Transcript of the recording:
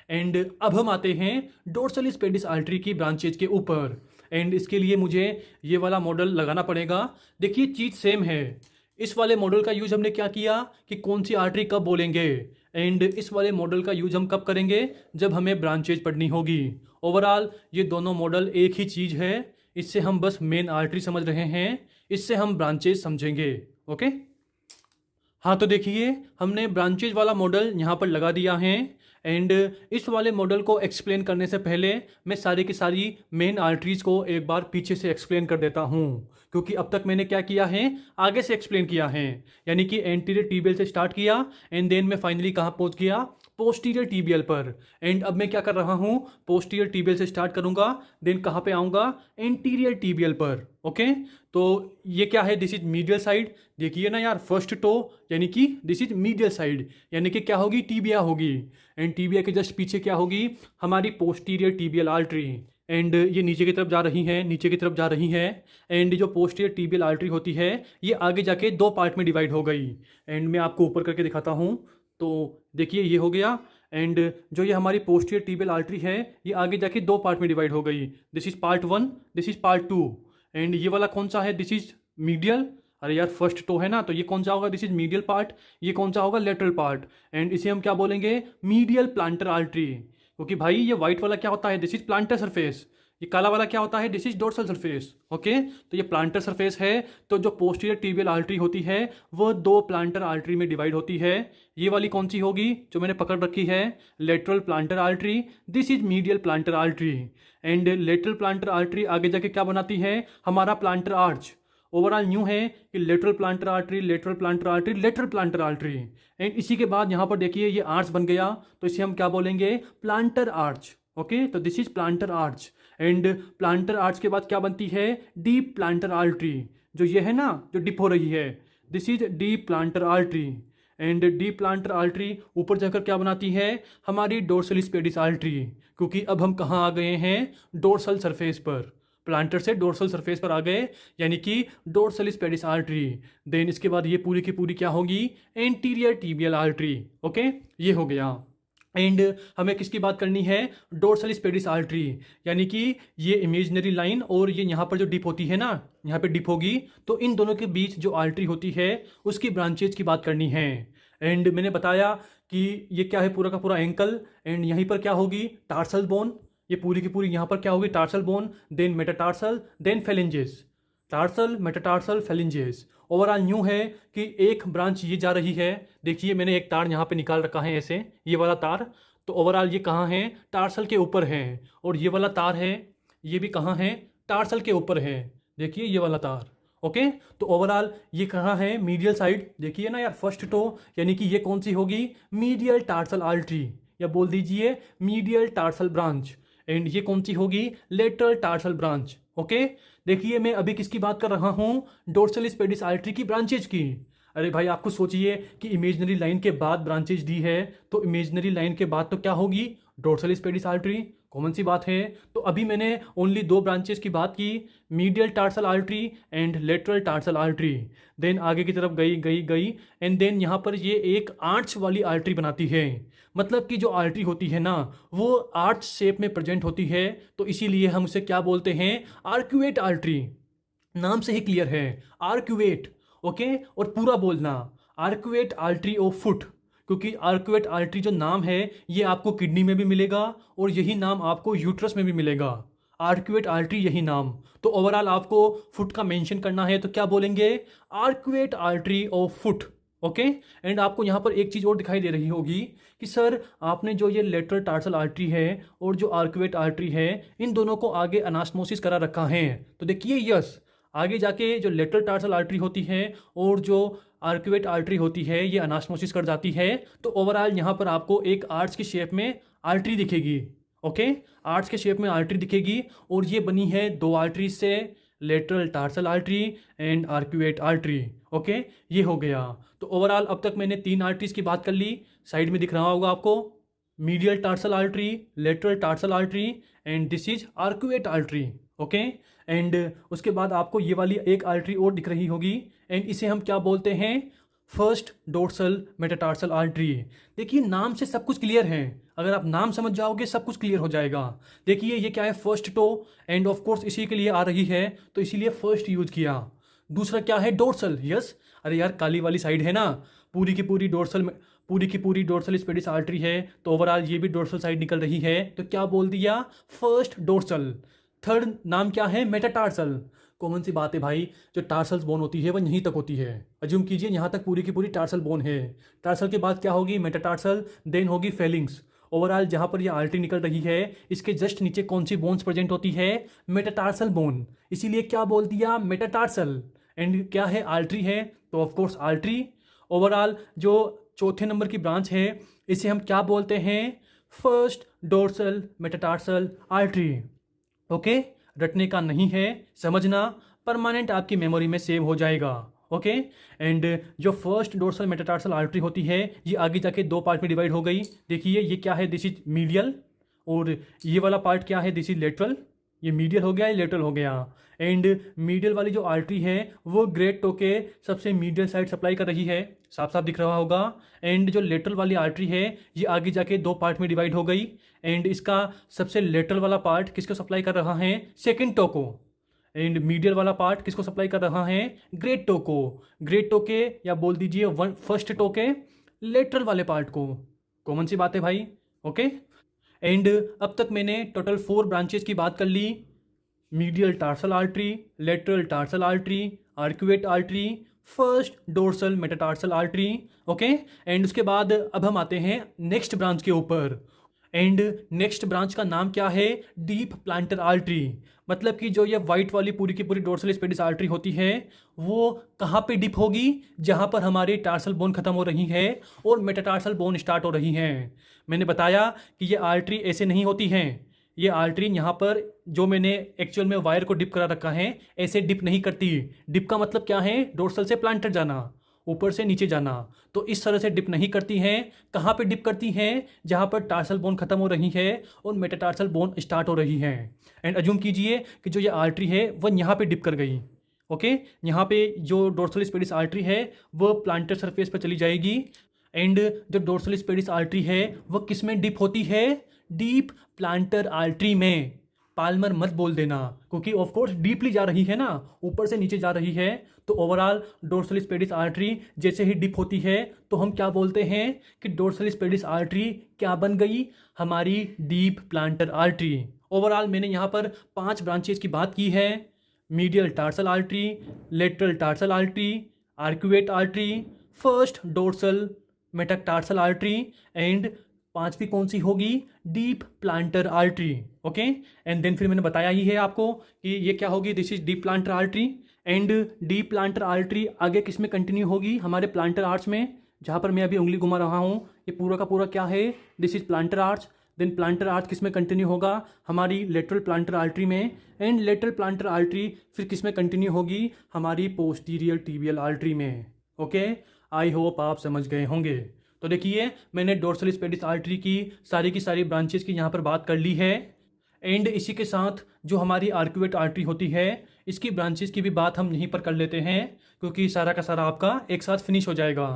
And अब हम आते हैं डोर्सलिस पेडिस आर्टरी की ब्रांचेज के ऊपर। एंड इसके लिए मुझे ये वाला मॉडल लगाना पड़ेगा। देखिए चीज़ सेम है। इस वाले मॉडल का यूज हमने क्या किया कि कौन सी आर्टरी कब बोलेंगे, एंड इस वाले मॉडल का यूज हम कब करेंगे जब हमें ब्रांचेज पढ़नी होगी। ओवरऑल ये दोनों मॉडल एक ही चीज़ है। इससे हम बस मेन आर्टरी समझ रहे हैं, इससे हम ब्रांचेज समझेंगे। ओके, हाँ तो देखिए हमने ब्रांचेज वाला मॉडल यहाँ पर लगा दिया है। एंड इस वाले मॉडल को एक्सप्लेन करने से पहले मैं सारी की सारी मेन आर्टरीज को एक बार पीछे से एक्सप्लेन कर देता हूँ, क्योंकि अब तक मैंने क्या किया है, आगे से एक्सप्लेन किया है। यानी कि एंटीरियर टीबियल से स्टार्ट किया एंड देन मैं फाइनली कहाँ पहुँच गया, पोस्टीरियर टीबियल पर। एंड अब मैं क्या कर रहा हूँ, पोस्टीरियर टीबियल से स्टार्ट करूँगा, देन कहाँ पे आऊँगा, एंटीरियर टीबियल पर। ओके, तो ये क्या है, दिस इज मीडियल साइड। देखिए ना यार, फर्स्ट टो यानी कि दिस इज मीडियल साइड, यानी कि क्या होगी, टीबिया होगी। एंड टीबिया के जस्ट पीछे क्या होगी, हमारी पोस्टीरियर टीबियल आर्टरी। एंड ये नीचे की तरफ जा रही है, नीचे की तरफ जा रही है। एंड जो पोस्टीरियर टीबियल आर्टरी होती है ये आगे जाके दो पार्ट में डिवाइड हो गई। एंड मैं आपको ऊपर करके दिखाता हूँ। तो देखिए ये हो गया। एंड जो ये हमारी पोस्टीरियर टीबियल आर्टरी है ये आगे जाके दो पार्ट में डिवाइड हो गई। This is part 1, this is part 2। And ये वाला कौन सा है, दिस इज मीडियल। अरे यार फर्स्ट टो है ना, तो ये कौन सा होगा, दिस इज मीडियल पार्ट। ये कौन सा होगा, लेटरल पार्ट। एंड इसे हम क्या बोलेंगे, मीडियल प्लांटर आर्टरी। क्योंकि भाई ये व्हाइट वाला क्या होता है, दिस इज प्लांटर सरफेस। ये काला वाला क्या होता है, this is dorsal surface. Okay, तो ये प्लांटर सरफेस है। तो जो पोस्टीरियर टीबियल आर्टरी होती है वो दो प्लांटर आर्टरी में डिवाइड होती है। ये वाली कौन सी होगी जो मैंने पकड़ रखी है, lateral plantar artery. This is medial planter artery. And lateral plantar artery आगे जाके क्या बनाती है, हमारा प्लांटर आर्च। ओवरऑल न्यू है कि lateral plantar artery, lateral plantar artery, lateral plantar artery. And इसी के बाद यहाँ पर देखिए ये आर्च बन गया, तो इसे हम क्या बोलेंगे, प्लांटर आर्च। ओके, तो this is plantar arch. And planter arch के बाद क्या बनती है, डीप प्लांटर आर्टरी। जो ये है ना, जो डिप हो रही है, this is deep plantar artery. And deep plantar artery ऊपर जाकर क्या बनाती है, हमारी डोर्सलिस पेडिस आर्टरी। क्योंकि अब हम कहाँ आ गए हैं, डोर्सल सरफेस पर। प्लांटर से डोर्सल सरफेस पर आ गए, यानी कि डोर्सलिस पेडिस आर्टरी। देन इसके बाद ये पूरी की पूरी क्या होगी, एंटीरियर टीबियल आर्टरी। ओके, ये हो गया। एंड हमें किसकी बात करनी है, डोर्सलिस पेडिस आर्टरी। यानी कि ये इमेजिनरी लाइन और ये यहाँ पर जो डिप होती है ना, यहाँ पे डिप होगी, तो इन दोनों के बीच जो आर्टरी होती है उसकी ब्रांचेज की बात करनी है। एंड मैंने बताया कि ये क्या है, पूरा का पूरा एंकल। एंड यहीं पर क्या होगी, टार्सल बोन। ये पूरी की पूरी यहाँ पर क्या होगी, tarsal bone, then metatarsal, then phalanges. Tarsal, metatarsal, phalanges. Overall न्यू है कि एक ब्रांच ये जा रही है। देखिए मैंने एक तार यहाँ पे निकाल रखा है ऐसे, ये वाला तार। तो ओवरऑल ये कहाँ है, टार्सल के ऊपर है। और ये वाला तार है, ये भी कहाँ है, टार्सल के ऊपर है। देखिए ये वाला तार। ओके, तो ओवरऑल ये कहाँ है, मीडियल साइड। देखिए ना यार, फर्स्ट टो, यानी कि ये कौन सी होगी, मीडियल टार्सल आर्टरी, या बोल दीजिए मीडियल टार्सल ब्रांच। एंड ये कौन सी होगी, लेटरल टार्सल ब्रांच। ओके, देखिए मैं अभी किसकी बात कर रहा हूँ, डोर्सलिस पेडिस आर्टरी की ब्रांचेज की। अरे भाई आपको सोचिए कि इमेजिनरी लाइन के बाद ब्रांचेज दी है, तो इमेजिनरी लाइन के बाद तो क्या होगी, डोर्सलिस पेडिस आर्टरी। कॉमन सी बात है। तो अभी मैंने ओनली दो ब्रांचेस की बात की, medial tarsal artery and lateral tarsal artery. Then आगे की तरफ गई गई गई, एंड देन यहाँ पर ये एक आर्च वाली आर्टरी बनाती है। मतलब कि जो आर्टरी होती है ना, वो आर्च शेप में प्रेजेंट होती है, तो इसीलिए हम उसे क्या बोलते हैं, आर्क्यूएट आर्टरी। नाम से ही क्लियर है, आर्क्यूएट। ओके, और पूरा बोलना, आर्क्यूएट आर्टरी ऑफ फुट। क्योंकि आर्क्यूएट आर्टरी जो नाम है ये आपको किडनी में भी मिलेगा और यही नाम आपको यूट्रस में भी मिलेगा, आर्क्यूएट आर्टरी यही नाम। तो ओवरऑल आपको फुट का मेंशन करना है तो क्या बोलेंगे, arcuate artery of foot. Okay, and आपको यहाँ पर एक चीज़ और दिखाई दे रही होगी कि सर आपने जो ये लेटरल टार्सल आर्टरी है और जो आर्क्यूएट आर्टरी है, इन दोनों को आगे अनास्मोसिस करा रखा है। तो देखिए यस, आगे जाके जो लेटरल टार्सल आर्टरी होती है और जो आर्क्यूएट आर्टरी होती है ये अनास्मोसिस कर जाती है। तो ओवरऑल यहाँ पर आपको एक आर्च की शेप में आर्टरी दिखेगी। ओके, आर्च के शेप में आर्टरी दिखेगी और ये बनी है दो आर्टरी से, lateral tarsal artery and arcuate artery. Okay, ये हो गया। तो ओवरऑल अब तक मैंने तीन आर्टरीज की बात कर ली। साइड में दिख रहा होगा आपको, medial tarsal artery, lateral tarsal artery and this is arcuate artery. Okay, and उसके बाद आपको ये वाली एक आर्टरी और दिख रही होगी, एंड इसे हम क्या बोलते हैं, फर्स्ट डोर्सल मेटाटार्सल आर्टरी। देखिए नाम से सब कुछ क्लियर है, अगर आप नाम समझ जाओगे सब कुछ क्लियर हो जाएगा। देखिए ये क्या है, first toe, and of course इसी के लिए आ रही है तो इसीलिए फर्स्ट यूज किया। दूसरा क्या है, डोर्सल, यस। अरे यार काली वाली साइड है ना, पूरी की पूरी डोर्सल में, पूरी की पूरी डोर्सल स्पेडिस आर्टरी है तो ओवरऑल ये भी डोर्सल साइड निकल रही है, तो क्या बोल दिया, फर्स्ट डोर्सल। थर्ड नाम क्या है, मेटाटार्सल। कॉमन सी बात है भाई, जो टार्सल्स बोन होती है वो यहीं तक होती है। अज्यूम कीजिए यहाँ तक पूरी की पूरी टार्सल बोन है। टार्सल के बाद क्या होगी, मेटाटार्सल, देन होगी फेलिंग्स। ओवरऑल जहाँ पर ये आर्टरी निकल रही है इसके जस्ट नीचे कौन सी बोन्स प्रेजेंट होती है, मेटाटार्सल बोन, इसीलिए क्या बोल दिया, मेटाटार्सल। एंड क्या है, आर्टरी है तो ऑफकोर्स आर्टरी। ओवरऑल जो चौथे नंबर की ब्रांच है इसे हम क्या बोलते हैं, first dorsal metatarsal artery. Okay, रटने का नहीं है, समझना, परमानेंट आपकी मेमोरी में सेव हो जाएगा। ओके, एंड जो फर्स्ट डोर्सल मेटाटार्सल आर्टरी होती है ये आगे जाके दो पार्ट में डिवाइड हो गई। देखिए ये क्या है, दिस इज मीडियल, और ये वाला पार्ट क्या है, दिस इज लेटरल। ये मीडियल हो गया, ये लेटरल हो गया। एंड मीडियल वाली जो आर्टरी है वो ग्रेट टो के सबसे मीडियल साइड सप्लाई कर रही है, साफ साफ दिख रहा होगा। एंड जो लेटरल वाली आर्टरी है ये आगे जाके दो पार्ट में डिवाइड हो गई, एंड इसका सबसे लेटरल वाला पार्ट किसको सप्लाई कर रहा है, सेकेंड टो को। एंड मीडियल वाला पार्ट किसको सप्लाई कर रहा है, ग्रेट टो को। ग्रेट टो के या बोल दीजिए फर्स्ट टो के लेटरल वाले पार्ट को। कॉमन सी बात है भाई। ओके, एंड अब तक मैंने टोटल 4 ब्रांचेस की बात कर ली, medial tarsal artery, lateral tarsal artery, arcuate artery, first dorsal metatarsal artery. Okay, and उसके बाद अब हम आते हैं नेक्स्ट ब्रांच के ऊपर। एंड नेक्स्ट ब्रांच का नाम क्या है, डीप प्लांटर आर्टरी। मतलब कि जो ये वाइट वाली पूरी की पूरी डोर्सल स्पेडिस आर्टरी होती है वो कहाँ पे डिप होगी, जहाँ पर हमारी टार्सल बोन खत्म हो रही है और मेटाटार्सल बोन स्टार्ट हो रही हैं। मैंने बताया कि ये आर्टरी ऐसे नहीं होती हैं, ये आर्टरी यहाँ पर जो मैंने एक्चुअल में वायर को डिप करा रखा है ऐसे डिप नहीं करती। डिप का मतलब क्या है, डोर्सल से प्लांटर जाना, ऊपर से नीचे जाना, तो इस तरह से डिप नहीं करती हैं। कहाँ पे डिप करती हैं, जहाँ पर टार्सल बोन खत्म हो रही है और मेटाटार्सल बोन स्टार्ट हो रही है। एंड अज्यूम कीजिए कि जो ये आर्टरी है वह यहाँ पे डिप कर गई। ओके, यहाँ पे जो डोर्सल स्पेडिस आर्टरी है वो प्लांटर सरफेस पर चली जाएगी। एंड जो डोर्सल स्पेडिस आर्टरी है वह किस में डिप होती है, डीप प्लांटर आर्टरी में। पाल्मर मत बोल देना, क्योंकि ऑफ कोर्स डीपली जा रही है ना, ऊपर से नीचे जा रही है, तो ओवरऑल डोर्सल स्पेडिस आर्टरी जैसे ही डिप होती है तो हम क्या बोलते हैं कि डोर्सल स्पेडिस आर्टरी क्या बन गई, हमारी डीप प्लांटर आर्टरी। ओवरऑल मैंने यहाँ पर 5 ब्रांचेस की बात की है, medial tarsal artery, lateral tarsal artery, arcuate artery, first dorsal metatarsal artery, and पांचवी कौन सी होगी, deep plantar artery. Okay, and then फिर मैंने बताया ही है आपको कि ये क्या होगी, this is deep plantar artery. And deep plantar artery आगे किस में कंटिन्यू होगी, हमारे प्लांटर आर्च में, जहाँ पर मैं अभी उंगली घुमा रहा हूँ ये पूरा का पूरा क्या है, this is plantar arch. Then plantar arch किस में कंटिन्यू होगा, हमारी लेटरल प्लांटर आर्टरी में। एंड लेटरल प्लांटर आर्टरी फिर किस में कंटिन्यू होगी, हमारी पोस्टीरियर टिबियल आर्टरी में। ओके, आई होप आप समझ गए होंगे। तो देखिए मैंने डोर्सल स्पेडिस आर्टरी की सारी ब्रांचेस की यहाँ पर बात कर ली है। एंड इसी के साथ जो हमारी आर्क्यूएट आर्टरी होती है इसकी ब्रांचेस की भी बात हम यहीं पर कर लेते हैं, क्योंकि सारा का सारा आपका एक साथ फिनिश हो जाएगा।